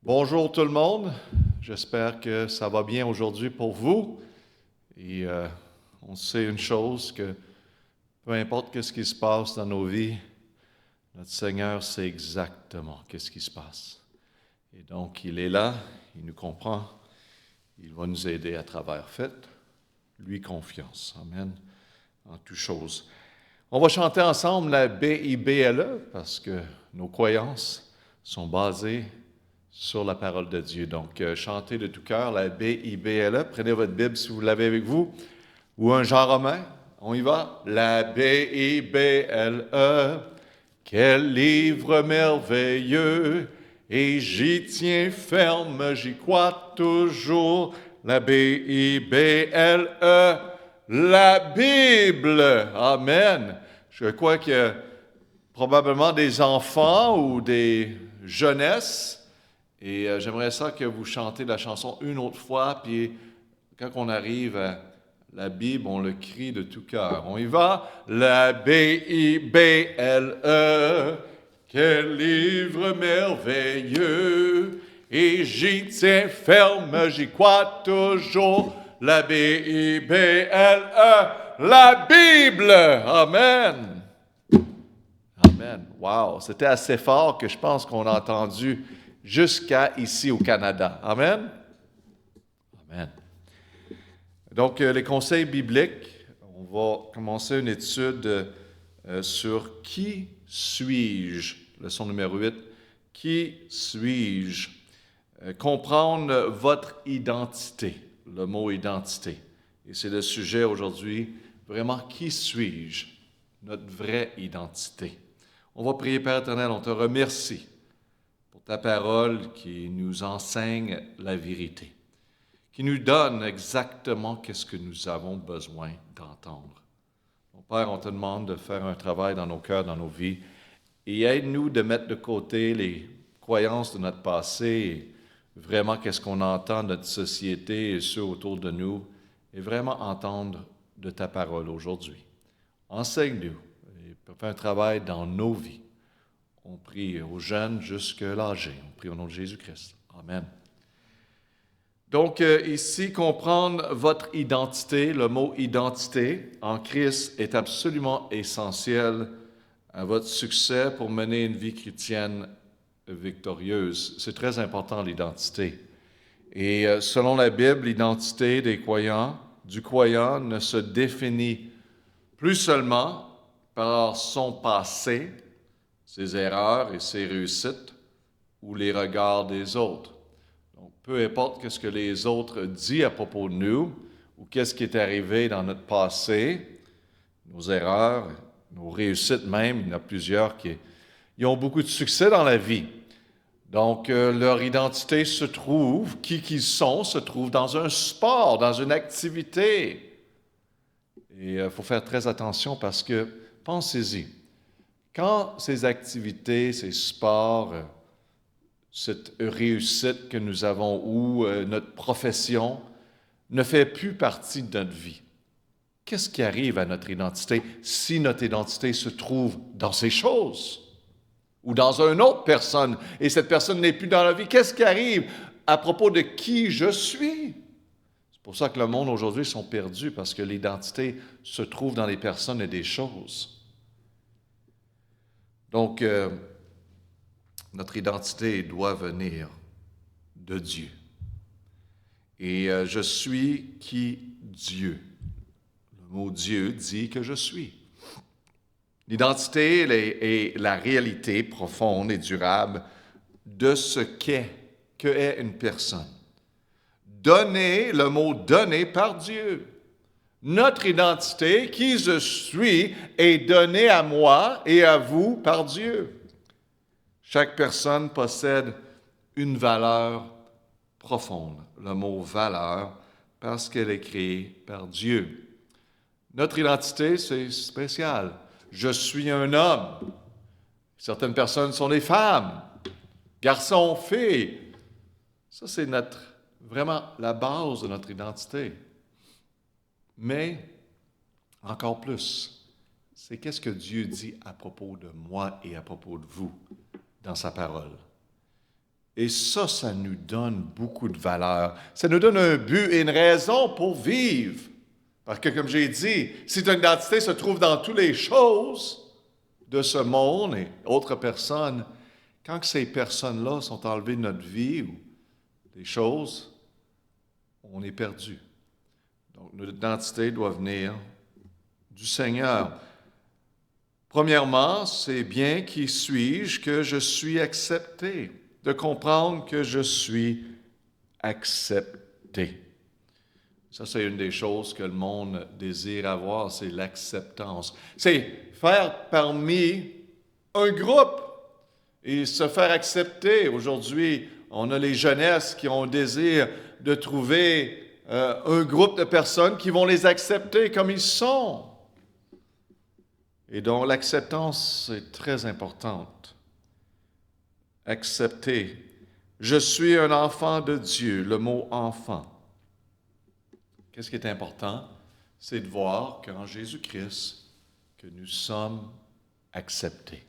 Bonjour tout le monde, j'espère que ça va bien aujourd'hui pour vous. Et on sait une chose, que peu importe ce qui se passe dans nos vies, notre Seigneur sait exactement qu'est-ce qui se passe. Et donc il est là, il nous comprend, il va nous aider à travers. Faites-lui confiance, amen, en toutes choses. On va chanter ensemble la Bible parce que nos croyances sont basées sur la parole de Dieu. Donc, chantez de tout cœur la Bible. Prenez votre Bible si vous l'avez avec vous, ou un Jean romain. On y va. La Bible, quel livre merveilleux, et j'y tiens ferme, j'y crois toujours. La Bible, la Bible. Amen. Je crois qu'il y a probablement des enfants ou des jeunesses. Et j'aimerais ça que vous chantez la chanson une autre fois, puis quand on arrive à la Bible, on le crie de tout cœur. On y va? La Bible, quel livre merveilleux, et j'y tiens ferme, j'y crois toujours. La Bible, la Bible. Amen. Amen. Wow, c'était assez fort que je pense qu'on a entendu jusqu'à ici au Canada. Amen? Amen. Donc, les conseils bibliques, on va commencer une étude sur qui suis-je? Leçon numéro 8. Qui suis-je? Comprendre votre identité, le mot identité. Et c'est le sujet aujourd'hui, vraiment, qui suis-je? Notre vraie identité. On va prier, Père éternel, on te remercie pour ta parole qui nous enseigne la vérité, qui nous donne exactement ce que nous avons besoin d'entendre. Mon Père, on te demande de faire un travail dans nos cœurs, dans nos vies, et aide-nous de mettre de côté les croyances de notre passé, et vraiment qu'est-ce qu'on entend de notre société et ceux autour de nous, et vraiment entendre de ta parole aujourd'hui. Enseigne-nous et fais un travail dans nos vies. On prie aux jeunes jusqu'à l'âgé. On prie au nom de Jésus-Christ. Amen. Donc, ici, comprendre votre identité, le mot identité en Christ est absolument essentiel à votre succès pour mener une vie chrétienne victorieuse. C'est très important, l'identité. Et selon la Bible, l'identité du croyant ne se définit plus seulement par son passé, ses erreurs et ses réussites, ou les regards des autres. Donc, peu importe ce que les autres disent à propos de nous, ou qu'est-ce qui est arrivé dans notre passé, nos erreurs, nos réussites même, il y en a plusieurs qui ont beaucoup de succès dans la vie. Donc, leur identité se trouve, qui qu'ils sont, se trouve dans un sport, dans une activité. Et il faut faire très attention parce que, pensez-y, quand ces activités, ces sports, cette réussite que nous avons ou notre profession ne fait plus partie de notre vie, qu'est-ce qui arrive à notre identité si notre identité se trouve dans ces choses ou dans une autre personne et cette personne n'est plus dans la vie? Qu'est-ce qui arrive à propos de qui je suis? C'est pour ça que le monde aujourd'hui sont perdus parce que l'identité se trouve dans les personnes et des choses. Donc, notre identité doit venir de Dieu. Et je suis qui Dieu. Le mot Dieu dit que je suis. L'identité est la réalité profonde et durable de ce que est une personne. Donné, le mot donné par Dieu. Notre identité, qui je suis, est donnée à moi et à vous par Dieu. Chaque personne possède une valeur profonde, le mot valeur, parce qu'elle est créée par Dieu. Notre identité, c'est spécial. Je suis un homme. Certaines personnes sont des femmes, garçons, filles. Ça, c'est vraiment la base de notre identité. Mais, encore plus, c'est qu'est-ce que Dieu dit à propos de moi et à propos de vous dans sa parole. Et ça nous donne beaucoup de valeur. Ça nous donne un but et une raison pour vivre. Parce que, comme j'ai dit, si ton identité se trouve dans toutes les choses de ce monde et autres personnes, quand ces personnes-là sont enlevées de notre vie ou des choses, on est perdu. Donc, notre identité doit venir du Seigneur. Premièrement, c'est bien qui suis-je que je suis accepté, de comprendre que je suis accepté. Ça, c'est une des choses que le monde désire avoir, c'est l'acceptance. C'est faire parmi un groupe et se faire accepter. Aujourd'hui, on a les jeunesses qui ont le désir de trouver un groupe de personnes qui vont les accepter comme ils sont. Et donc, l'acceptance est très importante. Accepter. Je suis un enfant de Dieu, le mot enfant. Qu'est-ce qui est important? C'est de voir qu'en Jésus-Christ, que nous sommes acceptés.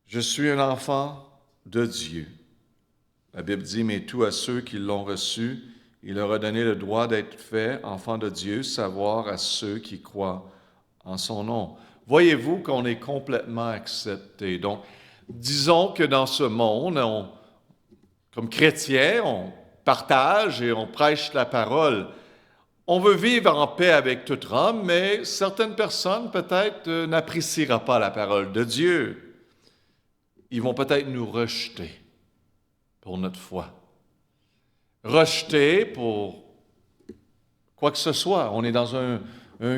Je suis un enfant de Dieu. La Bible dit, mais tout à ceux qui l'ont reçu, il leur a donné le droit d'être faits enfants de Dieu, savoir à ceux qui croient en son nom. Voyez-vous qu'on est complètement accepté. Donc, disons que dans ce monde, comme chrétiens, on partage et on prêche la parole. On veut vivre en paix avec tout homme, mais certaines personnes peut-être n'apprécieront pas la parole de Dieu. Ils vont peut-être nous rejeter pour notre foi. Rejeter pour quoi que ce soit. On est dans un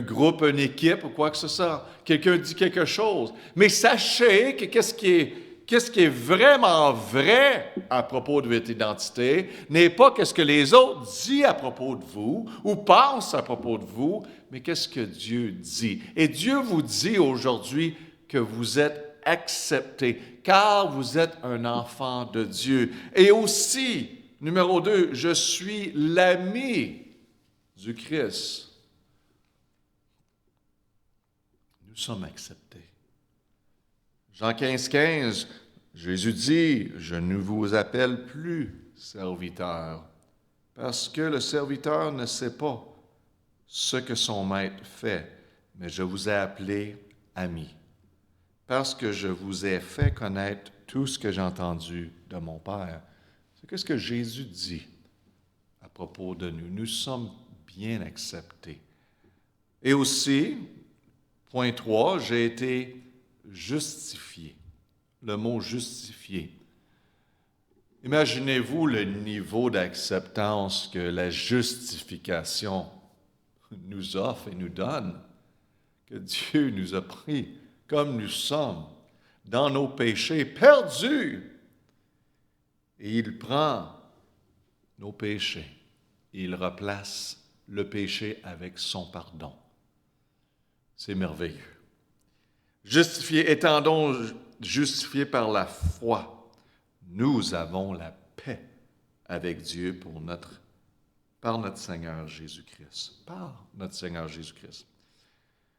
groupe, une équipe ou quoi que ce soit. Quelqu'un dit quelque chose. Mais sachez que qu'est-ce qui est vraiment vrai à propos de votre identité n'est pas qu'est-ce que les autres disent à propos de vous ou pensent à propos de vous, mais qu'est-ce que Dieu dit. Et Dieu vous dit aujourd'hui que vous êtes accepté, car vous êtes un enfant de Dieu. Et aussi, numéro 2, je suis l'ami du Christ. Nous sommes acceptés. Jean 15, Jésus dit, « Je ne vous appelle plus serviteur, parce que le serviteur ne sait pas ce que son maître fait, mais je vous ai appelé ami, parce que je vous ai fait connaître tout ce que j'ai entendu de mon Père. » C'est ce que Jésus dit à propos de nous. Nous sommes bien acceptés. Et aussi, point 3, j'ai été justifié. Le mot justifié. Imaginez-vous le niveau d'acceptance que la justification nous offre et nous donne, que Dieu nous a pris comme nous sommes, dans nos péchés, perdus. Et il prend nos péchés et il replace le péché avec son pardon. C'est merveilleux. Justifiés, étant donc justifiés par la foi, nous avons la paix avec Dieu par notre Seigneur Jésus-Christ. Par notre Seigneur Jésus-Christ.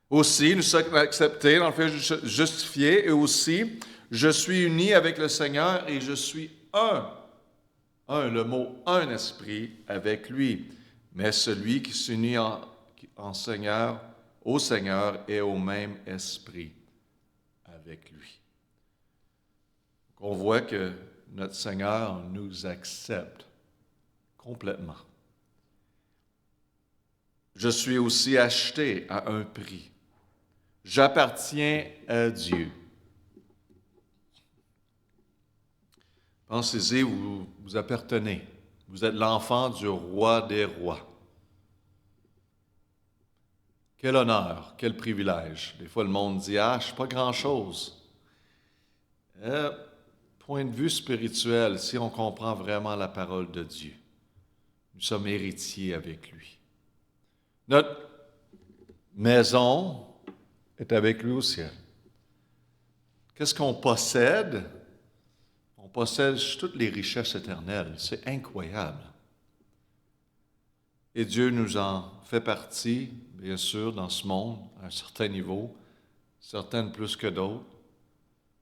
Aussi, nous sommes acceptés dans le fait justifiés, et aussi, je suis uni avec le Seigneur et je suis le mot un esprit avec lui. Mais celui qui s'unit au Seigneur est au même esprit avec lui. On voit que notre Seigneur nous accepte complètement. Je suis aussi acheté à un prix. J'appartiens à Dieu. Pensez-y, vous appartenez. Vous êtes l'enfant du roi des rois. Quel honneur, quel privilège. Des fois, le monde dit, « Ah, je ne suis pas grand-chose. » Point de vue spirituel, si on comprend vraiment la parole de Dieu, nous sommes héritiers avec lui. Notre maison est avec lui au ciel. Qu'est-ce qu'on possède? On possède toutes les richesses éternelles. C'est incroyable. Et Dieu nous en fait partie, bien sûr, dans ce monde, à un certain niveau, certaines plus que d'autres.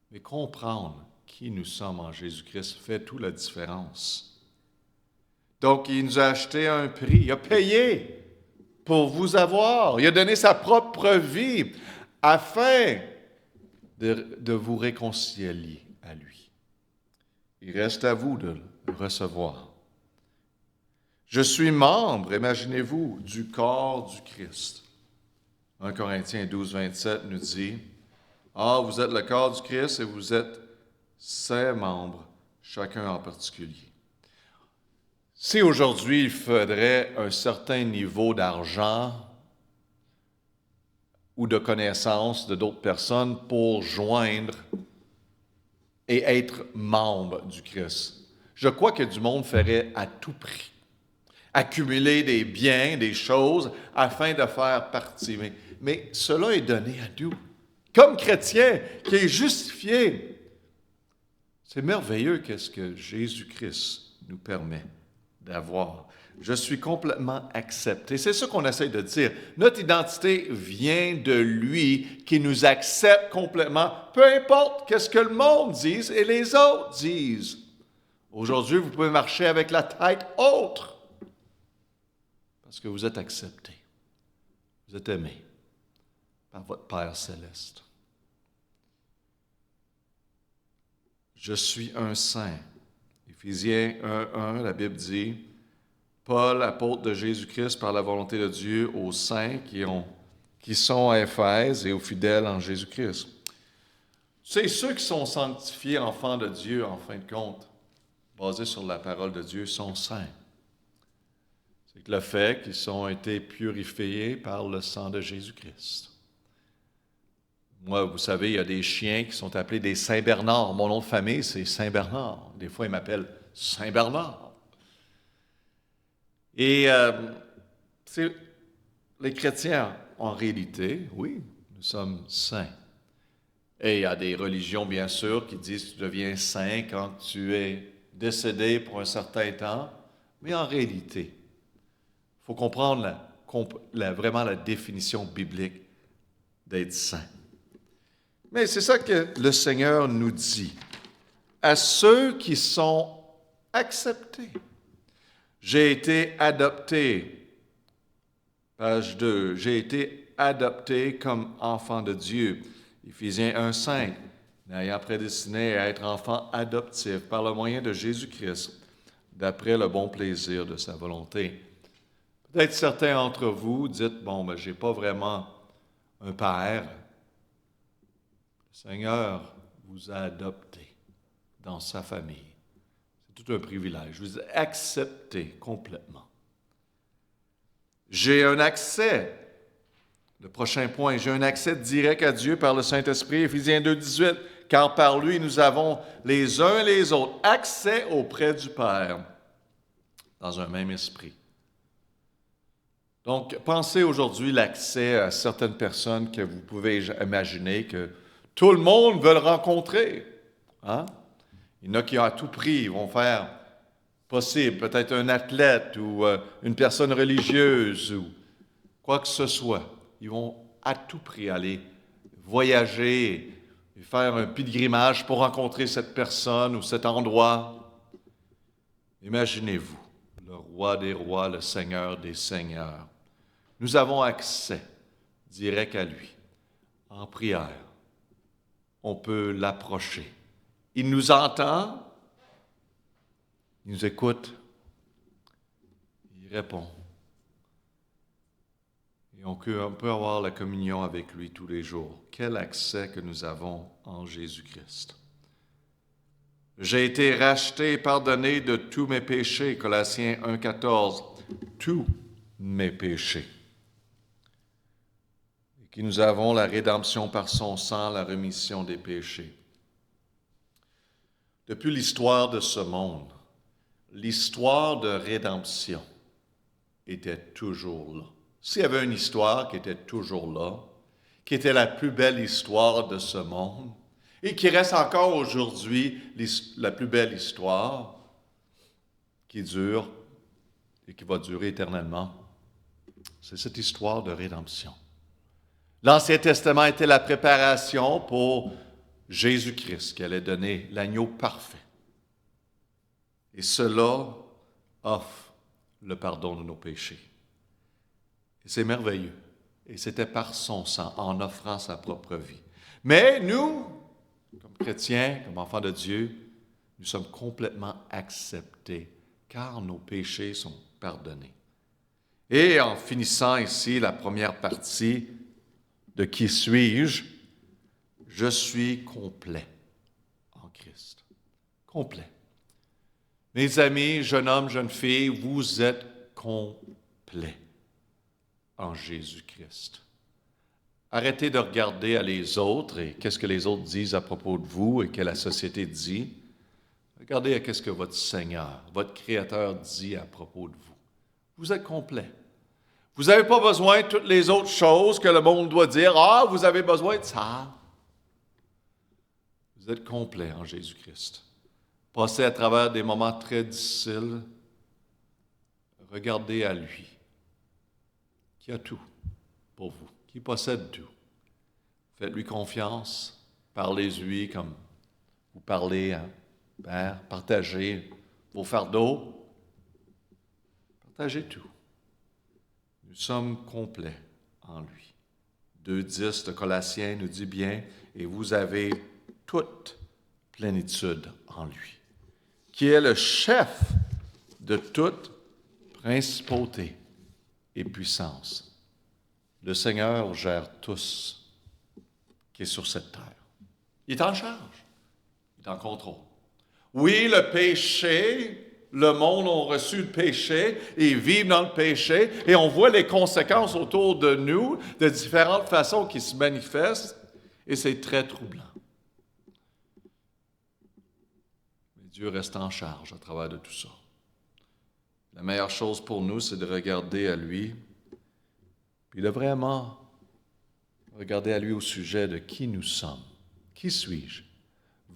Mais comprendre qui nous sommes en Jésus-Christ fait toute la différence. Donc, il nous a acheté à un prix. Il a payé pour vous avoir. Il a donné sa propre vie afin de vous réconcilier à lui. Il reste à vous de le recevoir. Je suis membre, imaginez-vous, du corps du Christ. 1 Corinthiens 12, 27 nous dit, « Ah, vous êtes le corps du Christ et vous êtes ses membres, chacun en particulier. » Si aujourd'hui il faudrait un certain niveau d'argent ou de connaissance de d'autres personnes pour joindre et être membre du Christ, je crois que du monde ferait à tout prix. Accumuler des biens, des choses, afin de faire partie. Mais cela est donné à nous. Comme chrétien, qui est justifié. C'est merveilleux qu'est-ce que Jésus-Christ nous permet d'avoir. Je suis complètement accepté. C'est ce qu'on essaie de dire. Notre identité vient de lui qui nous accepte complètement, peu importe qu'est-ce que le monde dise et les autres disent. Aujourd'hui, vous pouvez marcher avec la tête haute parce que vous êtes accepté. Vous êtes aimé par votre Père céleste. Je suis un saint. Éphésiens 1:1, la Bible dit, Paul, apôtre de Jésus-Christ par la volonté de Dieu, aux saints qui sont à Éphèse et aux fidèles en Jésus-Christ. C'est ceux qui sont sanctifiés enfants de Dieu, en fin de compte, basés sur la parole de Dieu, sont saints. C'est que le fait qu'ils ont été purifiés par le sang de Jésus-Christ. Moi, vous savez, il y a des chiens qui sont appelés des Saint-Bernard. Mon nom de famille, c'est Saint-Bernard. Des fois, ils m'appellent Saint-Bernard. Et les chrétiens, en réalité, oui, nous sommes saints. Et il y a des religions, bien sûr, qui disent que tu deviens saint quand tu es décédé pour un certain temps. Mais en réalité, il faut comprendre vraiment la définition biblique d'être saint. Mais c'est ça que le Seigneur nous dit. À ceux qui sont acceptés. J'ai été adopté. Page 2. J'ai été adopté comme enfant de Dieu. Éphésiens 1:5. N'ayant prédestiné à être enfant adoptif par le moyen de Jésus-Christ, d'après le bon plaisir de sa volonté. Peut-être certains d'entre vous dites, bon, je n'ai pas vraiment un père. Le Seigneur vous a adopté dans sa famille. C'est tout un privilège. Vous êtes accepté complètement. J'ai un accès. Le prochain point, j'ai un accès direct à Dieu par le Saint-Esprit, Éphésiens 2:18, car par lui nous avons les uns et les autres accès auprès du Père dans un même esprit. Donc, pensez aujourd'hui l'accès à certaines personnes que vous pouvez imaginer que tout le monde veut le rencontrer. Hein? Il y en a qui, à tout prix, vont faire possible, peut-être un athlète ou une personne religieuse ou quoi que ce soit. Ils vont à tout prix aller voyager et faire un pèlerinage pour rencontrer cette personne ou cet endroit. Imaginez-vous, le roi des rois, le Seigneur des seigneurs. Nous avons accès direct à lui, en prière. On peut l'approcher. Il nous entend, il nous écoute, il répond. Et on peut avoir la communion avec lui tous les jours. Quel accès que nous avons en Jésus-Christ. J'ai été racheté et pardonné de tous mes péchés, Colossiens 1:14. Tous mes péchés. Et que nous avons la rédemption par son sang, la rémission des péchés. Depuis l'histoire de ce monde, l'histoire de rédemption était toujours là. S'il y avait une histoire qui était toujours là, qui était la plus belle histoire de ce monde, et qui reste encore aujourd'hui la plus belle histoire, qui dure et qui va durer éternellement, c'est cette histoire de rédemption. L'Ancien Testament était la préparation pour Jésus-Christ qui allait donner l'agneau parfait. Et cela offre le pardon de nos péchés. Et c'est merveilleux. Et c'était par son sang, en offrant sa propre vie. Mais nous, comme chrétiens, comme enfants de Dieu, nous sommes complètement acceptés, car nos péchés sont pardonnés. Et en finissant ici la première partie de Qui suis-je? Je suis complet en Christ. Complet. Mes amis, jeunes hommes, jeunes filles, vous êtes complets en Jésus-Christ. Arrêtez de regarder à les autres et qu'est-ce que les autres disent à propos de vous et que la société dit. Regardez à qu'est-ce que votre Seigneur, votre Créateur dit à propos de vous. Vous êtes complet. Vous n'avez pas besoin de toutes les autres choses que le monde doit dire. Ah, vous avez besoin de ça. Vous êtes complet en Jésus-Christ. Passez à travers des moments très difficiles. Regardez à lui, qui a tout pour vous, qui possède tout. Faites-lui confiance, parlez-lui comme vous parlez à Père, partagez vos fardeaux, partagez tout. Nous sommes complets en lui. 2:10 de Colossiens nous dit bien, et vous avez toute plénitude en lui, qui est le chef de toute principauté et puissance. Le Seigneur gère tous qui est sur cette terre. Il est en charge, il est en contrôle. Oui, le péché, le monde a reçu le péché et ils vivent dans le péché et on voit les conséquences autour de nous de différentes façons qui se manifestent et c'est très troublant. Mais Dieu reste en charge à travers de tout ça. La meilleure chose pour nous, c'est de regarder à lui, puis de vraiment regarder à lui au sujet de qui nous sommes. Qui suis-je?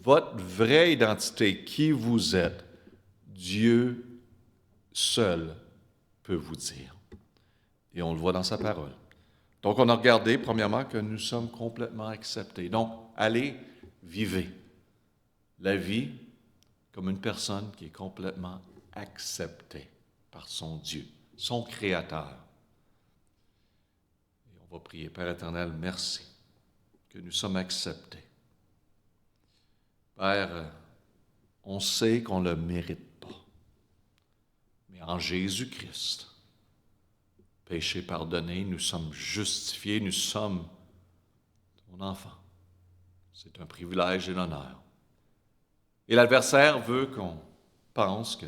Votre vraie identité, qui vous êtes, Dieu seul peut vous dire. Et on le voit dans sa parole. Donc, on a regardé, premièrement, que nous sommes complètement acceptés. Donc, allez, vivez la vie comme une personne qui est complètement acceptée par son Dieu, son Créateur. Et on va prier, Père éternel, merci que nous sommes acceptés. Père, on sait qu'on ne le mérite pas, mais en Jésus-Christ, péché pardonné, nous sommes justifiés, nous sommes ton enfant. C'est un privilège et l'honneur. Et l'adversaire veut qu'on pense que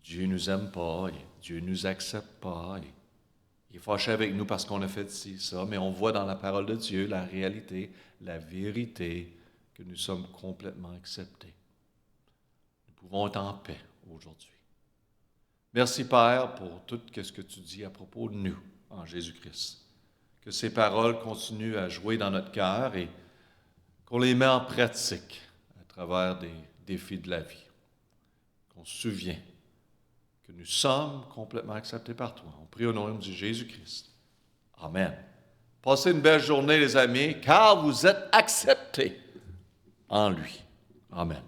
Dieu ne nous aime pas, et Dieu ne nous accepte pas, et il est fâché avec nous parce qu'on a fait ci, ça, mais on voit dans la parole de Dieu la réalité, la vérité, que nous sommes complètement acceptés. Nous pouvons être en paix aujourd'hui. Merci, Père, pour tout ce que tu dis à propos de nous en Jésus-Christ. Que ces paroles continuent à jouer dans notre cœur et qu'on les met en pratique à travers des défis de la vie. Qu'on se souvienne que nous sommes complètement acceptés par toi. On prie au nom de Jésus-Christ. Amen. Passez une belle journée, les amis, car vous êtes acceptés en lui. Amen.